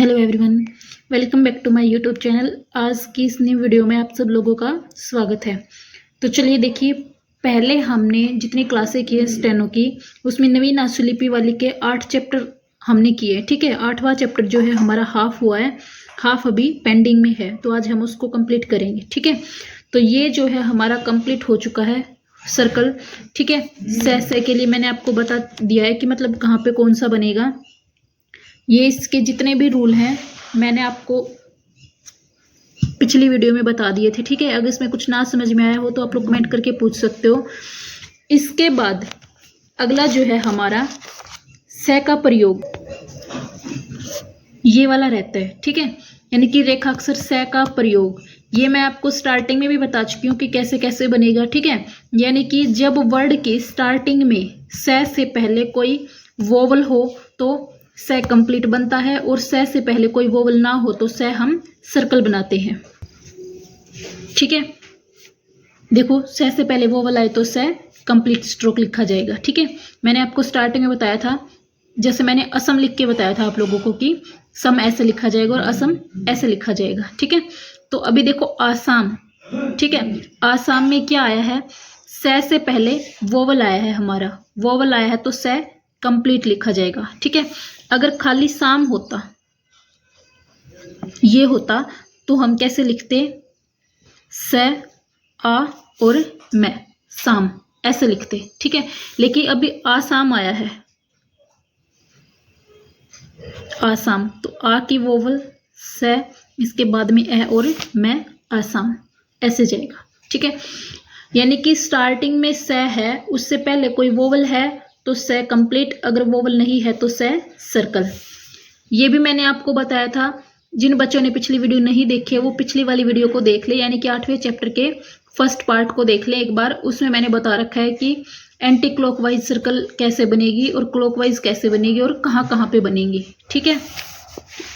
Hello everyone, welcome back to my YouTube channel. आज की इस न्यू वीडियो में आप सब लोगों का स्वागत है। तो चलिए देखिए, पहले हमने जितनी क्लासें की है स्टेनो की, उसमें नवीन आशुलिपि वाली के 8 चैप्टर हमने किए। ठीक है, 8वां चैप्टर जो है हमारा हाफ हुआ है, हाफ अभी पेंडिंग में है, तो आज हम उसको कंप्लीट करेंगे। ठीक है, तो ये जो है हमारा कंप्लीट हो चुका है सर्कल। ठीक है, से के लिए मैंने आपको बता दिया है कि मतलब कहाँ पे कौन सा बनेगा। ये इसके जितने भी रूल हैं मैंने आपको पिछली वीडियो में बता दिए थे। ठीक है, अगर इसमें कुछ ना समझ में आया हो तो आप लोग कमेंट करके पूछ सकते हो। इसके बाद अगला जो है हमारा से का प्रयोग, ये वाला रहता है। ठीक है, यानी कि रेखाक्षर से का प्रयोग, ये मैं आपको स्टार्टिंग में भी बता चुकी हूँ कि कैसे कैसे बनेगा। ठीक है, यानी कि जब वर्ड की स्टार्टिंग में से पहले कोई वोवल हो तो से कंप्लीट बनता है, और से पहले कोई वोवल ना हो तो से हम सर्कल बनाते हैं। ठीक है, देखो से पहले वोवल आए तो से कंप्लीट स्ट्रोक लिखा जाएगा। ठीक है, मैंने आपको स्टार्टिंग में बताया था, जैसे मैंने असम लिख के बताया था आप लोगों को कि सम ऐसे लिखा जाएगा और असम ऐसे लिखा जाएगा। ठीक है, तो अभी देखो आसाम। ठीक है, आसाम में क्या आया है, से पहले वोवल आया है, हमारा वोवल आया है तो से कंप्लीट लिखा जाएगा। ठीक है, अगर खाली साम होता, ये होता, तो हम कैसे लिखते, से आ और मैं साम ऐसे लिखते। ठीक है, लेकिन अभी आसाम आया है, आसाम, तो आ की वोवल से, इसके बाद में ए और मैं आसाम ऐसे जाएगा। ठीक है, यानी कि स्टार्टिंग में से है, उससे पहले कोई वोवल है तो से कंप्लीट, अगर वोवल नहीं है तो से सर्कल। ये भी मैंने आपको बताया था। जिन बच्चों ने पिछली वीडियो नहीं देखी है वो पिछली वाली वीडियो को देख ले, यानी कि 8वें चैप्टर के फर्स्ट पार्ट को देख ले एक बार। उसमें मैंने बता रखा है कि एंटी क्लॉकवाइज सर्कल कैसे बनेगी और क्लॉकवाइज कैसे बनेगी और कहाँ कहाँ पे बनेगी। ठीक है,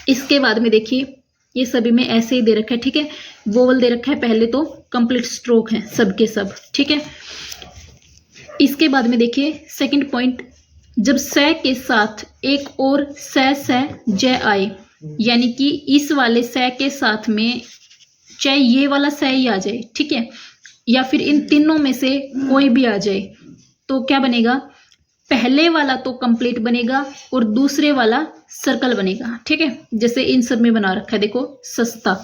इसके बाद में देखिए ये सभी में ऐसे ही दे रखा है। ठीक है, वोवल दे रखा है पहले, तो कंप्लीट स्ट्रोक है सबके सब। ठीक है, इसके बाद में देखिए सेकंड पॉइंट, जब से के साथ एक और से जय आए, यानी कि इस वाले से के साथ में चाहे ये वाला से ही आ जाए, ठीक है, या फिर इन तीनों में से कोई भी आ जाए, तो क्या बनेगा, पहले वाला तो कंप्लीट बनेगा और दूसरे वाला सर्कल बनेगा। ठीक है, जैसे इन सब में बना रखा है, देखो सस्ता,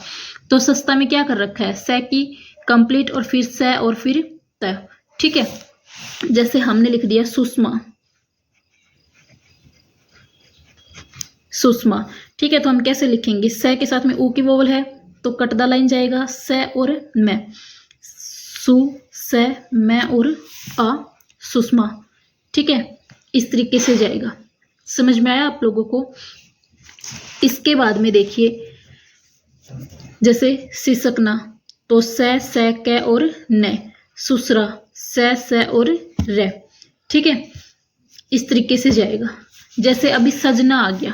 तो सस्ता में क्या कर रखा है, से की कंप्लीट और फिर से और फिर त। ठीक है, जैसे हमने लिख दिया सुषमा, सुषमा। ठीक है, तो हम कैसे लिखेंगे, से के साथ में ऊ की वोवल है तो कटदा लाइन जाएगा, से और मैं, सु से मैं और आ सुषमा। ठीक है, इस तरीके से जाएगा। समझ में आया आप लोगों को। इसके बाद में देखिए जैसे सिसकना, तो से के और न, सुसरा से और रे। ठीक है, इस तरीके से जाएगा। जैसे अभी सजना आ गया,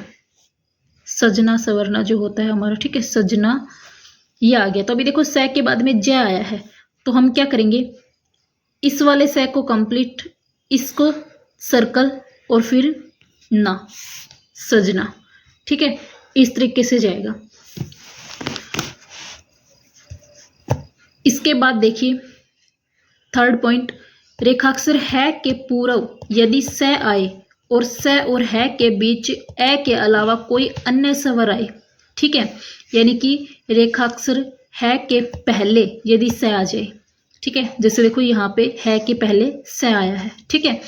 सजना सवरना जो होता है हमारा, ठीक है, सजना ये आ गया। तो अभी देखो से के बाद में जय आया है, तो हम क्या करेंगे, इस वाले से को कंप्लीट, इसको सर्कल और फिर ना सजना। ठीक है, इस तरीके से जाएगा। इसके बाद देखिए थर्ड पॉइंट, रेखाक्षर है के पूर्व यदि से आए और से और है के बीच ए के अलावा कोई अन्य स्वर आए। ठीक है, यानी कि रेखाक्षर है के पहले यदि से आ जाए। ठीक है, जैसे देखो यहाँ पे है के पहले से आया है। ठीक है,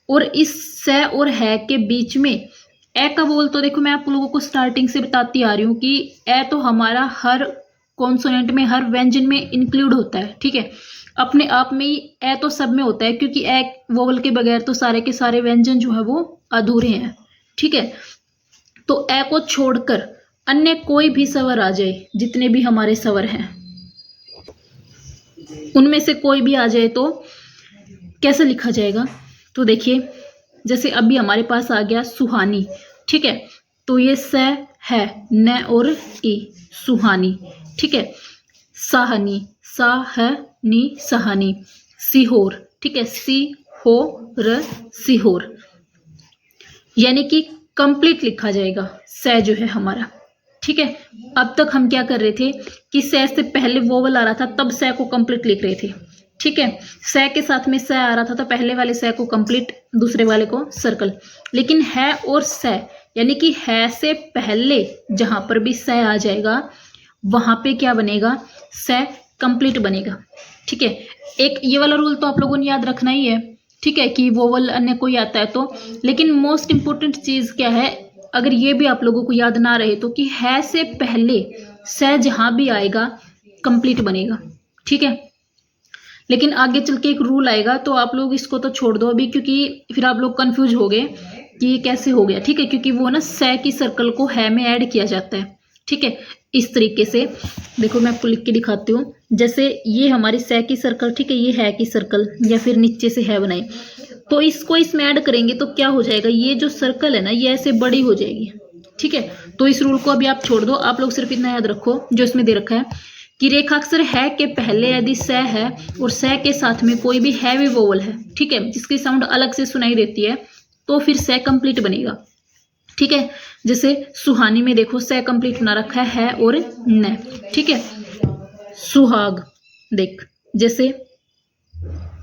और इस से और है के बीच में ए का बोल, तो देखो मैं आप लोगों को स्टार्टिंग से बताती आ रही हूँ कि ए तो हमारा हर कॉन्सोनेंट में, हर व्यंजन में इंक्लूड होता है। ठीक है, अपने आप में ही ए तो सब में होता है, क्योंकि ए वोवल के बगैर तो सारे के सारे व्यंजन जो है वो अधूरे हैं। ठीक है, तो ए को छोड़कर अन्य कोई भी स्वर आ जाए, जितने भी हमारे स्वर हैं उनमें से कोई भी आ जाए तो कैसे लिखा जाएगा, तो देखिए जैसे अभी हमारे पास आ गया सुहानी। ठीक है, तो ये से है न और ई, सुहानी। ठीक है, साहनी, साहनी सहानी, सिहोर। ठीक है, सी हो र सिहोर, यानी कि कंप्लीट लिखा जाएगा से जो है हमारा। ठीक है। अब तक हम क्या कर रहे थे कि से पहले वोवल आ रहा था तब से को कंप्लीट लिख रहे थे, ठीक है। से के साथ में से आ रहा था तो पहले वाले से को कंप्लीट, दूसरे वाले को सर्कल। लेकिन है और से यानी कि है से पहले जहां पर भी से आ जाएगा वहां पे क्या बनेगा, से कंप्लीट बनेगा, ठीक है। एक ये वाला रूल तो आप लोगों ने याद रखना ही है, ठीक है, कि वोवल अन्य कोई आता है तो। लेकिन मोस्ट इंपोर्टेंट चीज क्या है, अगर ये भी आप लोगों को याद ना रहे तो, कि है से पहले से जहां भी आएगा कंप्लीट बनेगा, ठीक है। लेकिन आगे चल के एक रूल आएगा तो आप लोग इसको तो छोड़ दो अभी, क्योंकि फिर आप लोग कंफ्यूज हो गए कि ये कैसे हो गया, ठीक है। क्योंकि वो ना से की सर्कल को है में ऐड किया जाता है, ठीक है। इस तरीके से देखो मैं आपको लिख के दिखाती हूँ। जैसे ये हमारी से की सर्कल, ठीक है, ये है की सर्कल या फिर नीचे से है बनाई, तो इसको इसमें ऐड करेंगे तो क्या हो जाएगा, ये जो सर्कल है ना ये ऐसे बड़ी हो जाएगी, ठीक है। तो इस रूल को अभी आप छोड़ दो, आप लोग सिर्फ इतना याद रखो जो इसमें दे रखा है कि रेखाक्षर है के पहले यदि से है और से के साथ में कोई भी हैवी वोवल है, ठीक है, जिसकी साउंड अलग से सुनाई देती है, तो फिर से कंप्लीट बनेगा, ठीक है। जैसे सुहानी में देखो से कंप्लीट बना रखा है और न, ठीक है। सुहाग देख, जैसे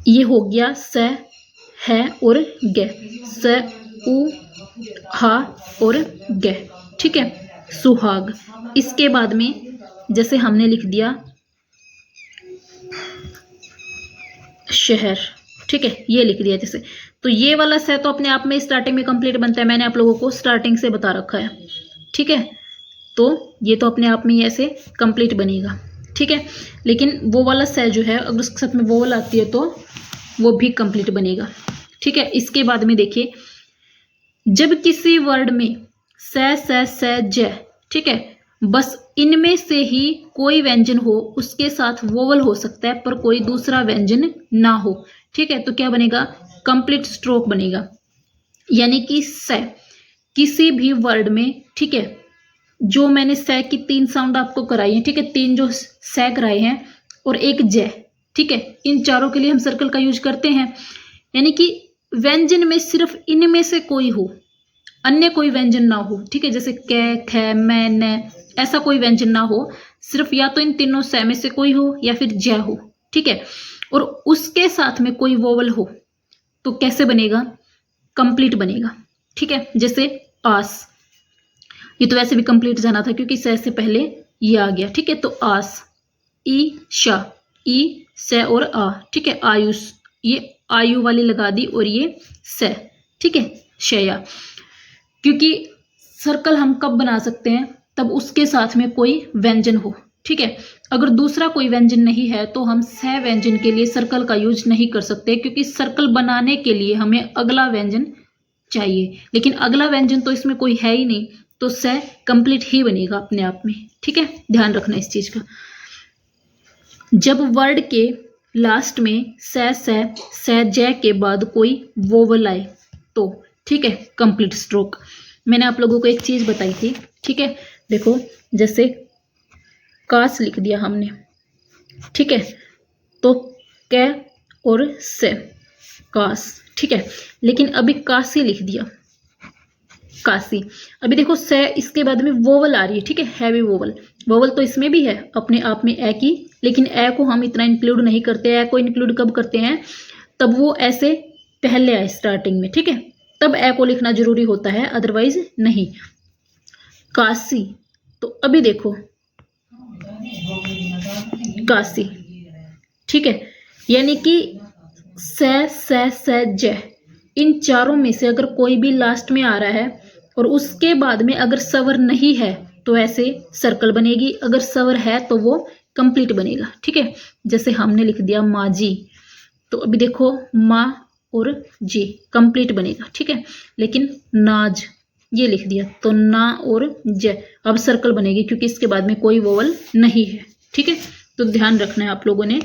ये हो गया से है और गे, से उ हा और गे, ठीक है, सुहाग। इसके बाद में जैसे हमने लिख दिया शहर, ठीक है, ये लिख दिया जैसे, तो ये वाला से तो अपने आप में स्टार्टिंग में कंप्लीट बनता है, मैंने आप लोगों को स्टार्टिंग से बता रखा है, ठीक है। तो ये तो अपने आप में ही ऐसे कंप्लीट बनेगा, ठीक है। लेकिन वो वाला से जो है अगर उसके साथ में वोवल आती है तो वो भी कंप्लीट बनेगा, ठीक है। इसके बाद में देखिए, जब किसी वर्ड में से ज, ठीक है, बस इनमें से ही कोई व्यंजन हो उसके साथ वोवल हो सकता है पर कोई दूसरा व्यंजन ना हो, ठीक है, तो क्या बनेगा, कंप्लीट स्ट्रोक बनेगा। यानी कि से किसी भी वर्ड में, ठीक है, जो मैंने से की 3 साउंड आपको कराई है, ठीक है, 3 जो से कराए हैं और एक ज, ठीक है, इन चारों के लिए हम सर्कल का यूज करते हैं। यानी कि व्यंजन में सिर्फ इनमें से कोई हो, अन्य कोई व्यंजन ना हो, ठीक है, जैसे कै ख मैं न, ऐसा कोई व्यंजन ना हो, सिर्फ या तो इन तीनों से में से कोई हो या फिर ज हो, ठीक है, और उसके साथ में कोई वोवल हो, तो कैसे बनेगा, कंप्लीट बनेगा, ठीक है। जैसे आस, ये तो वैसे भी कंप्लीट जाना था क्योंकि से पहले ये आ गया, ठीक है, तो आस, ई शा, ई से और आ, ठीक है, आयुष, ये आयु वाली लगा दी और ये से, ठीक है, शया। क्योंकि सर्कल हम कब बना सकते हैं, तब उसके साथ में कोई व्यंजन हो, ठीक है। अगर दूसरा कोई व्यंजन नहीं है तो हम से व्यंजन के लिए सर्कल का यूज नहीं कर सकते, क्योंकि सर्कल बनाने के लिए हमें अगला व्यंजन चाहिए, लेकिन अगला व्यंजन तो इसमें कोई है ही नहीं, तो से कंप्लीट ही बनेगा अपने आप में, ठीक है, ध्यान रखना इस चीज का। जब वर्ड के लास्ट में से ज के बाद कोई वोवल आए तो, ठीक है, कंप्लीट स्ट्रोक। मैंने आप लोगों को एक चीज बताई थी, ठीक है, देखो जैसे कास लिख दिया हमने, ठीक है, तो कै और से कास, ठीक है, लेकिन अभी काशी लिख दिया, काशी। अभी देखो से इसके बाद में वोवल आ रही है, ठीक है, हैवी वोवल, वोवल तो इसमें भी है अपने आप में ए की, लेकिन ए को हम इतना इंक्लूड नहीं करते। ए को इंक्लूड कब करते हैं, तब वो ऐसे पहले आए स्टार्टिंग में, ठीक है, तब ए को लिखना जरूरी होता है, अदरवाइज नहीं। काशी, तो अभी देखो काशी, ठीक है, यानी कि से ज, इन चारों में से अगर कोई भी लास्ट में आ रहा है और उसके बाद में अगर सवर नहीं है तो ऐसे सर्कल बनेगी, अगर सवर है तो वो कंप्लीट बनेगा, ठीक है। जैसे हमने लिख दिया माँ जी, तो अभी देखो माँ और जी कंप्लीट बनेगा, ठीक है, लेकिन नाज ये लिख दिया तो ना और ज, अब सर्कल बनेगी क्योंकि इसके बाद में कोई वोवल नहीं है, ठीक है, तो ध्यान रखना है आप लोगों ने।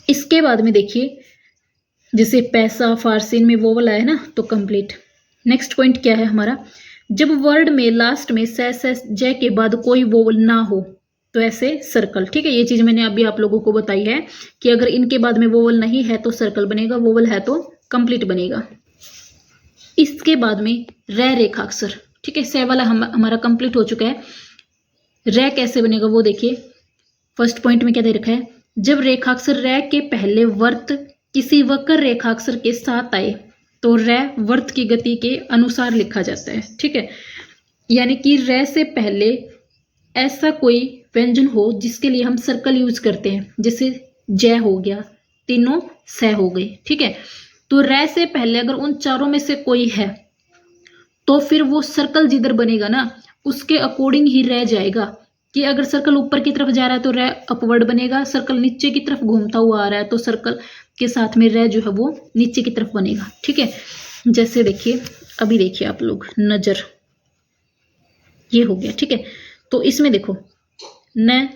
इसके बाद में देखिए जैसे पैसा, फारसी में वोवल आया ना तो कंप्लीट। नेक्स्ट पॉइंट क्या है हमारा, जब वर्ड में लास्ट में से ज के बाद कोई वोवल ना हो तो ऐसे सर्कल, ठीक है, ये चीज मैंने अभी आप लोगों को बताई है कि अगर इनके बाद में वोवल नहीं है तो सर्कल बनेगा, वोवल है तो कंप्लीट बनेगा। इसके बाद में रे रेखाक्षर, ठीक है, से वाला हमारा कंप्लीट हो चुका है। रे कैसे बनेगा वो देखिए, फर्स्ट पॉइंट में क्या दे रखा है, जब रेखाक्षर रे के पहले वर्त किसी वक्र रेखाक्षर के साथ आए तो रे वर्त की गति के अनुसार लिखा जाता है। ठीक है, यानी कि रे से पहले ऐसा कोई व्यंजन हो जिसके लिए हम सर्कल यूज करते हैं, जैसे जय हो गया, तीनों से हो गई। ठीक है, तो रे से पहले अगर उन चारों में से कोई है तो फिर वो सर्कल जिधर बनेगा ना उसके अकॉर्डिंग ही रह जाएगा, कि अगर सर्कल ऊपर की तरफ जा रहा है तो रे अपवर्ड बनेगा, सर्कल नीचे की तरफ घूमता हुआ आ रहा है तो सर्कल के साथ में रे जो है वो नीचे की तरफ बनेगा। ठीक है, जैसे देखिए, अभी देखिए आप लोग, नजर ये हो गया। ठीक है, तो इसमें देखो न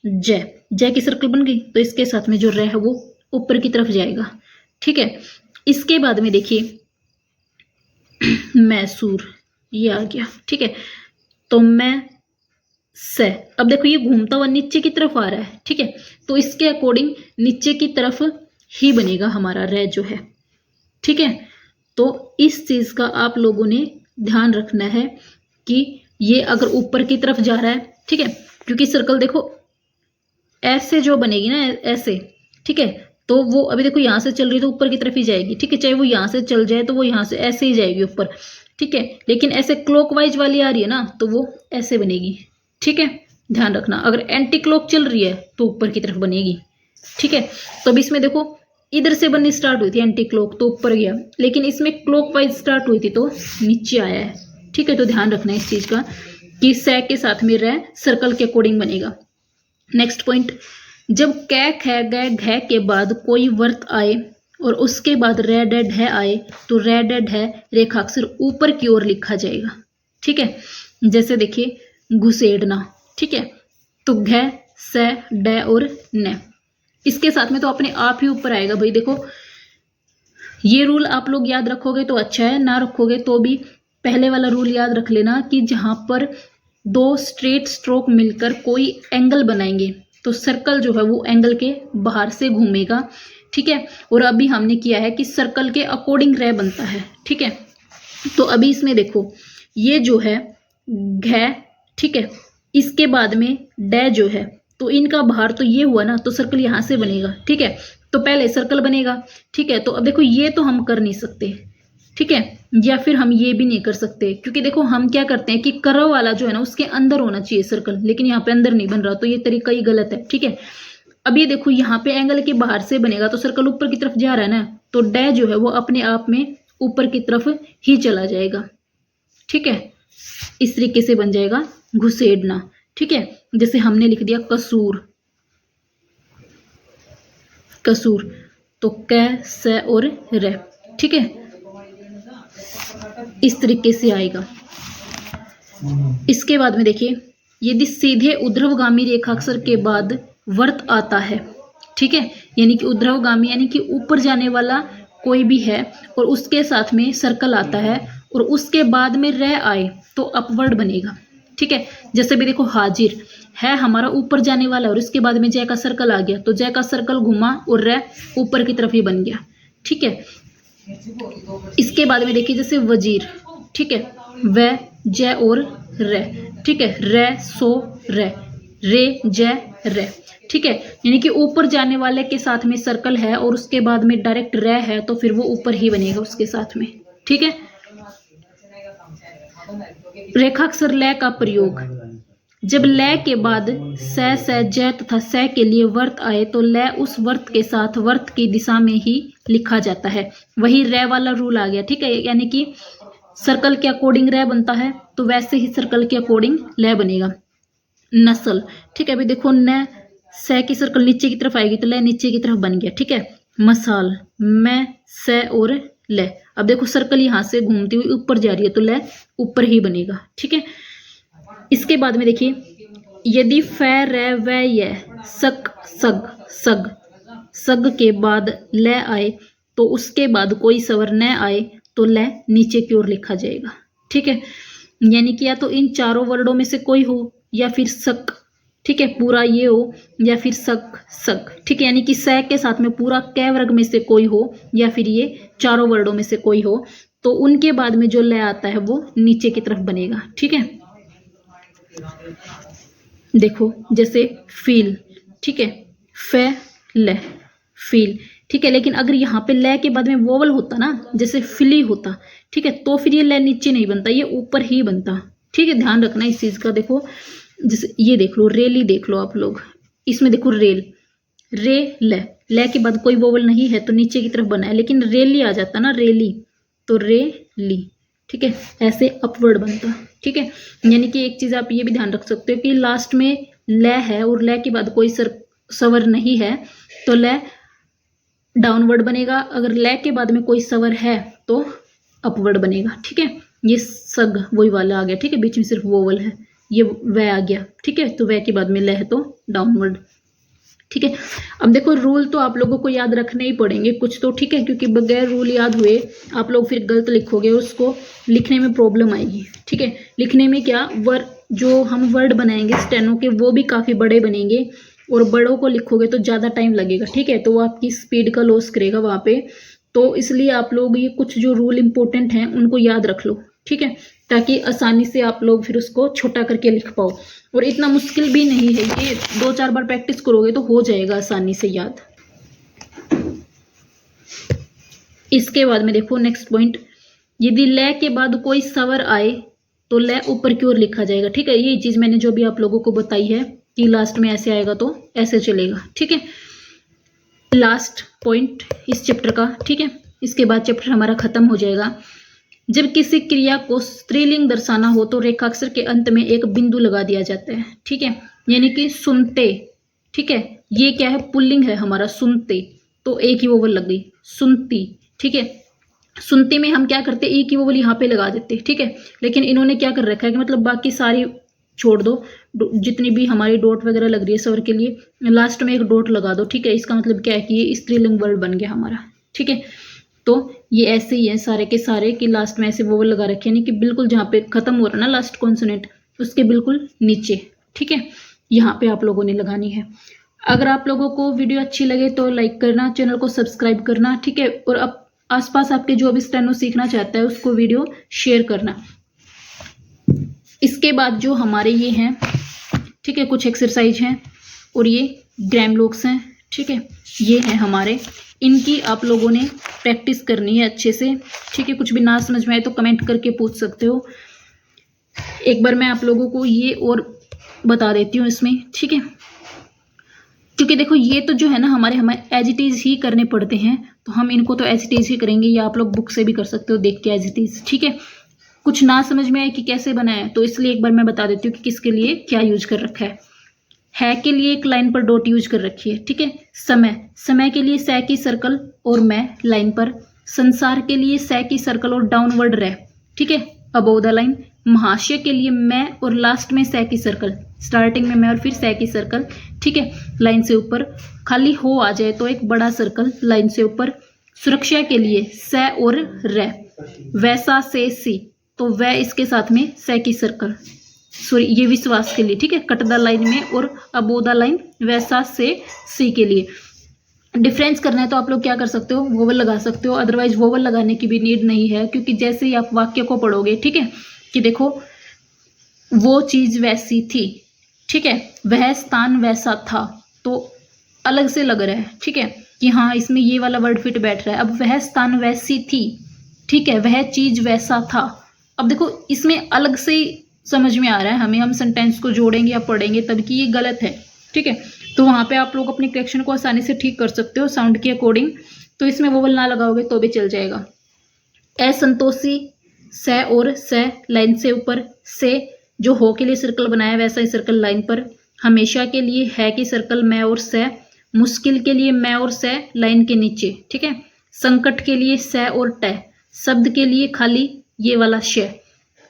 जय, जय की सर्कल बन गई तो इसके साथ में जो रे है वो ऊपर की तरफ जाएगा। ठीक है, इसके बाद में देखिए मैसूर, ये आ गया। ठीक है, तो मैं से, अब देखो ये घूमता हुआ नीचे की तरफ आ रहा है। ठीक है, तो इसके अकॉर्डिंग नीचे की तरफ ही बनेगा हमारा रे जो है। ठीक है, तो इस चीज का आप लोगों ने ध्यान रखना है कि ये अगर ऊपर की तरफ जा रहा है, ठीक है, क्योंकि सर्कल देखो ऐसे जो बनेगी ना, ऐसे, ठीक है, तो वो अभी देखो यहाँ से चल रही है तो ऊपर की तरफ ही जाएगी। ठीक है, चाहे वो यहाँ से चल जाए तो वो यहाँ से ऐसे ही जाएगी ऊपर। ठीक है, लेकिन ऐसे क्लॉकवाइज वाली आ रही है ना तो वो ऐसे बनेगी। ठीक है, ध्यान रखना, अगर एंटी क्लॉक चल रही है तो ऊपर की तरफ बनेगी। ठीक है, तो अब इसमें देखो इधर से बननी स्टार्ट हुई थी एंटी क्लॉक तो ऊपर गया, लेकिन इसमें क्लॉकवाइज स्टार्ट हुई थी तो नीचे आया है। ठीक है, तो ध्यान रखना इस चीज का कि से के साथ में रे सर्कल के अकॉर्डिंग बनेगा। नेक्स्ट पॉइंट, जब कै ख गै घ के बाद कोई वर्त आए और उसके बाद रे डे ढ आए तो रे डे ढ रेखाक्षर ऊपर की ओर लिखा जाएगा। ठीक है, जैसे देखिए घुसेड़ना। ठीक है, तो घ से डे और न, इसके साथ में तो अपने आप ही ऊपर आएगा भाई। देखो ये रूल आप लोग याद रखोगे तो अच्छा है, ना रखोगे तो भी पहले वाला रूल याद रख लेना कि जहां पर दो स्ट्रेट स्ट्रोक मिलकर कोई एंगल बनाएंगे तो सर्कल जो है वो एंगल के बाहर से घूमेगा। ठीक है, और अभी हमने किया है कि सर्कल के अकॉर्डिंग रे बनता है। ठीक है, तो अभी इसमें देखो ये जो है घ, ठीक है, इसके बाद में डे जो है, तो इनका बाहर तो ये हुआ ना, तो सर्कल यहां से बनेगा। ठीक है, तो पहले सर्कल बनेगा। ठीक है, तो अब देखो ये तो हम कर नहीं सकते। ठीक है, या फिर हम ये भी नहीं कर सकते, क्योंकि देखो हम क्या करते हैं कि कर्व वाला जो है ना उसके अंदर होना चाहिए सर्कल, लेकिन यहाँ पे अंदर नहीं बन रहा, तो ये तरीका ही गलत है। ठीक है, अब ये देखो यहाँ पे एंगल के बाहर से बनेगा तो सर्कल ऊपर की तरफ जा रहा है ना, तो डे जो है वो अपने आप में ऊपर की तरफ ही चला जाएगा। ठीक है, इस तरीके से बन जाएगा घुसेड़ना। ठीक है, जैसे हमने लिख दिया कसूर, कसूर, तो कै से और रे। ठीक है, इस तरीके से आएगा। इसके बाद में देखिए यदि सीधे ऊर्ध्वगामी रेखाक्षर के बाद वर्त आता है, ठीक है, यानी कि ऊर्ध्वगामी यानी कि ऊपर जाने वाला कोई भी है और उसके साथ में सर्कल आता है और उसके बाद में रे आए तो अपवर्ड बनेगा। ठीक है, जैसे भी देखो हाजिर है हमारा ऊपर जाने वाला और इसके बाद में जय का सर्कल आ गया तो जय का सर्कल घुमा और रे ऊपर की तरफ ही बन गया। ठीक है, इसके बाद में देखिए जैसे वजीर, ठीक है, व जय और रे। ठीक है, रे सो रे जय रे। ठीक है, यानी कि ऊपर जाने वाले के साथ में सर्कल है और उसके बाद में डायरेक्ट रे है तो फिर वो ऊपर ही बनेगा उसके साथ में। ठीक है, रेखाक्षर लय का प्रयोग, जब लय के बाद से जय तथा से के लिए वर्त आए तो लय उस वर्त के साथ वर्त की दिशा में ही लिखा जाता है। वही रे वाला रूल आ गया। ठीक है, यानी कि सर्कल के अकॉर्डिंग रे बनता है तो वैसे ही सर्कल के अकॉर्डिंग लय बनेगा। नस्ल, ठीक है, अभी देखो न से की सर्कल नीचे की तरफ आएगी तो लय नीचे की तरफ बन गया। ठीक है, मसाल, मैं से और ले, अब देखो सर्कल यहाँ से घूमती हुई ऊपर जा रही है तो लय ऊपर ही बनेगा। ठीक है, इसके बाद में देखिए यदि फै रै वै य सक सग सग सग के बाद लय आए तो उसके बाद कोई स्वर न आए तो लय नीचे की ओर लिखा जाएगा। ठीक है, यानी कि या तो इन चारों वर्डों में से कोई हो या फिर सक, ठीक है, पूरा ये हो या फिर सक सक। ठीक है, यानी कि स के साथ में पूरा कै वर्ग में से कोई हो या फिर ये चारों वर्डों में से कोई हो तो उनके बाद में जो ल आता है वो नीचे की तरफ बनेगा। ठीक है, देखो जैसे फील, ठीक है, फे ल फील, ठीक है। लेकिन अगर यहाँ पे ल के बाद में वोवल होता ना, जैसे फिली होता, ठीक है, तो फिर ये ल नीचे नहीं बनता, ये ऊपर ही बनता। ठीक है, ध्यान रखना इस चीज का। देखो जैसे ये देख लो, रेली देख लो आप लोग, इसमें देखो रेल, रे ल के बाद कोई वोवल नहीं है तो नीचे की तरफ बना है, लेकिन रेली आ जाता ना, रेली, तो रे ली। ठीक है, ऐसे अपवर्ड बनता। ठीक है, यानी कि एक चीज आप ये भी ध्यान रख सकते हो कि लास्ट में ल है और ल के बाद कोई स्वर नहीं है तो ल डाउनवर्ड बनेगा, अगर ल के बाद में कोई स्वर है तो अपवर्ड बनेगा। ठीक है, ये सग वही वाला आ गया। ठीक है, बीच में सिर्फ वोवल है, ये वह आ गया। ठीक है, तो वह के बाद में ल है तो डाउनवर्ड। ठीक है, अब देखो रूल तो आप लोगों को याद रखने ही पड़ेंगे कुछ तो। ठीक है, क्योंकि बगैर रूल याद हुए आप लोग फिर गलत लिखोगे, उसको लिखने में प्रॉब्लम आएगी। ठीक है, लिखने में क्या, जो हम वर्ड बनाएंगे स्टेनो के वो भी काफ़ी बड़े बनेंगे, और बड़ों को लिखोगे तो ज़्यादा टाइम लगेगा। ठीक है, तो वो आपकी स्पीड का लॉस करेगा वहाँ पे। तो इसलिए आप लोग ये कुछ जो रूल इंपॉर्टेंट हैं उनको याद रख लो। ठीक है, ताकि आसानी से आप लोग फिर उसको छोटा करके लिख पाओ। और इतना मुश्किल भी नहीं है, ये 2-4 बार प्रैक्टिस करोगे तो हो जाएगा आसानी से याद। इसके बाद में देखो नेक्स्ट पॉइंट, यदि ल के बाद कोई स्वर आए तो ल ऊपर की ओर लिखा जाएगा। ठीक है, ये चीज मैंने जो भी आप लोगों को बताई है कि लास्ट में ऐसे आएगा तो ऐसे चलेगा। ठीक है, लास्ट पॉइंट इस चैप्टर का। ठीक है, इसके बाद चैप्टर हमारा खत्म हो जाएगा। जब किसी क्रिया को स्त्रीलिंग दर्शाना हो तो रेखाक्षर के अंत में एक बिंदु लगा दिया जाता है। ठीक है, यानी कि सुनते। ठीक है, ये क्या है, पुल्लिंग है हमारा, सुनते, तो एक ही वोवल लग गई, सुनती। ठीक है, सुनते में हम क्या करते, एक ही वोवल यहाँ पे लगा देते। ठीक है, लेकिन इन्होंने क्या कर रखा है कि मतलब बाकी सारी छोड़ दो, जितनी भी हमारी डॉट वगैरह लग रही है स्वर के लिए, लास्ट में एक डॉट लगा दो। ठीक है, इसका मतलब क्या है कि ये स्त्रीलिंग वर्ड बन गया हमारा। ठीक है, तो ये ऐसे ही है सारे के सारे कि लास्ट में ऐसे वोवल लगा रखे, यानी कि बिल्कुल जहाँ पे खत्म हो रहा है ना लास्ट कॉन्सोनेंट, उसके बिल्कुल नीचे। ठीक है, यहाँ पे आप लोगों ने लगानी है। अगर आप लोगों को वीडियो अच्छी लगे तो लाइक करना, चैनल को सब्सक्राइब करना। ठीक है, और अब आसपास आपके जो भी स्टेनो सीखना चाहता है उसको वीडियो शेयर करना। इसके बाद जो हमारे ये हैं, ठीक है, कुछ एक्सरसाइज हैं और ये ग्रामलोक्स हैं। ठीक है, ये हैं हमारे, इनकी आप लोगों ने प्रैक्टिस करनी है अच्छे से। ठीक है, कुछ भी ना समझ में आए तो कमेंट करके पूछ सकते हो। एक बार मैं आप लोगों को ये और बता देती हूँ इसमें। ठीक है, क्योंकि देखो ये तो जो है ना हमें एज इट इज ही करने पड़ते हैं, तो हम इनको तो एज इट इज ही करेंगे, या आप लोग बुक से भी कर सकते हो देख के एज इट इज। ठीक है, कुछ ना समझ में आए कि कैसे बनाए तो इसलिए एक बार मैं बता देती हूँ कि किसके लिए क्या यूज कर रखा है के लिए एक लाइन पर डॉट यूज कर रखी है। ठीक है, समय के लिए सै की सर्कल और मैं लाइन पर, संसार के लिए सै की सर्कल और डाउनवर्ड रह। ठीक है, अबोव द लाइन, महाशय के लिए मैं और लास्ट में सै की सर्कल, स्टार्टिंग में मैं और फिर सै की सर्कल। ठीक है, लाइन से ऊपर, खाली हो आ जाए तो एक बड़ा सर्कल लाइन से ऊपर। सुरक्षा के लिए सै और रह, वैसा से सी, तो वह इसके साथ में सै की सर्कल, सॉरी ये विश्वास के लिए। ठीक है, कट द लाइन में और अबोव द लाइन, वैसा से सी के लिए। डिफरेंस करना है तो आप लोग क्या कर सकते हो, वोवल लगा सकते हो, अदरवाइज वोवल लगाने की भी नीड नहीं है, क्योंकि जैसे ही आप वाक्य को पढ़ोगे, ठीक है, कि देखो वो चीज वैसी थी, ठीक है, वह स्थान वैसा था, तो अलग से लग रहा है। ठीक है, कि हाँ इसमें ये वाला वर्ड फिट बैठ रहा है। अब वह स्थान वैसी थी, ठीक है, वह चीज वैसा था। अब देखो इसमें अलग से ही समझ में आ रहा है हमें, हम सेंटेंस को जोड़ेंगे या पढ़ेंगे तब कि ये गलत है। ठीक है, तो वहां पे आप लोग अपने करेक्शन को आसानी से ठीक कर सकते हो साउंड के अकॉर्डिंग। तो इसमें वोवल ना लगाओगे तो भी चल जाएगा। असंतोषी, से और से लाइन से ऊपर, से जो हो के लिए सर्कल बनाया वैसा ही सर्कल लाइन पर। हमेशा के लिए है की सर्कल मैं और से, मुश्किल के लिए मैं और से लाइन के नीचे। ठीक है, संकट के लिए से और ट, शब्द के लिए खाली ये वाला श,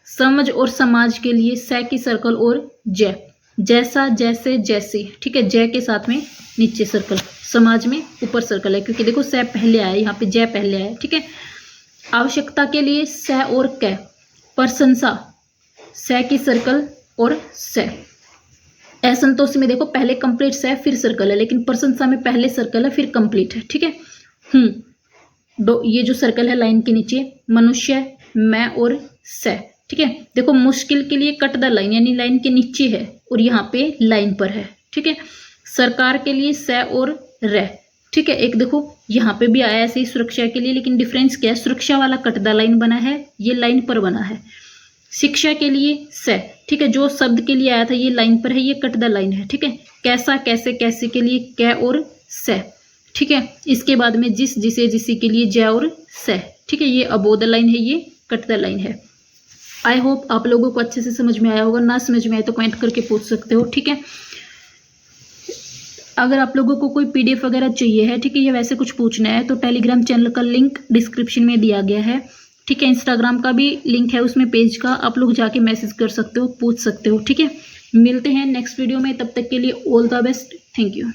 समझ और समाज के लिए से की सर्कल और जय, जैसा जैसे जैसे। ठीक है, जय के साथ में नीचे सर्कल, समाज में ऊपर सर्कल है, क्योंकि देखो से पहले आया, यहाँ पे जय पहले आया। ठीक है, आवश्यकता के लिए से और क, प्रशंसा से की सर्कल और से। असंतोष में देखो पहले कंप्लीट से फिर सर्कल है, लेकिन प्रशंसा में पहले सर्कल है फिर कंप्लीट है। ठीक है, ये जो सर्कल है लाइन के नीचे, मनुष्य, मैं और से, ठीक है। देखो मुश्किल के लिए कट द लाइन, यानी लाइन के नीचे है और यहाँ पे लाइन पर है, ठीक है। सरकार के लिए से और रे, ठीक है। एक देखो यहाँ पे भी आया ऐसे ही सुरक्षा के लिए, लेकिन डिफरेंस क्या है, सुरक्षा वाला कट द लाइन बना है, ये लाइन पर बना है। शिक्षा के लिए से, ठीक है, जो शब्द के लिए आया था ये लाइन पर है, ये कट द लाइन है, ठीक है। कैसा, कैसे, कैसे के लिए कै और से, ठीक है। इसके बाद में जिस, जिसे, जिसे के लिए जय और से, ठीक है। ये अबोव द लाइन है, ये कट द लाइन है। आई होप आप लोगों को अच्छे से समझ में आया होगा। ना समझ में आए तो कमेंट करके पूछ सकते हो, ठीक है। अगर आप लोगों को कोई पीडीएफ वगैरह चाहिए है, ठीक है, या वैसे कुछ पूछना है तो टेलीग्राम चैनल का लिंक डिस्क्रिप्शन में दिया गया है, ठीक है। इंस्टाग्राम का भी लिंक है उसमें पेज का, आप लोग जाके मैसेज कर सकते हो, पूछ सकते हो, ठीक है। मिलते हैं नेक्स्ट वीडियो में, तब तक के लिए all the best, thank you.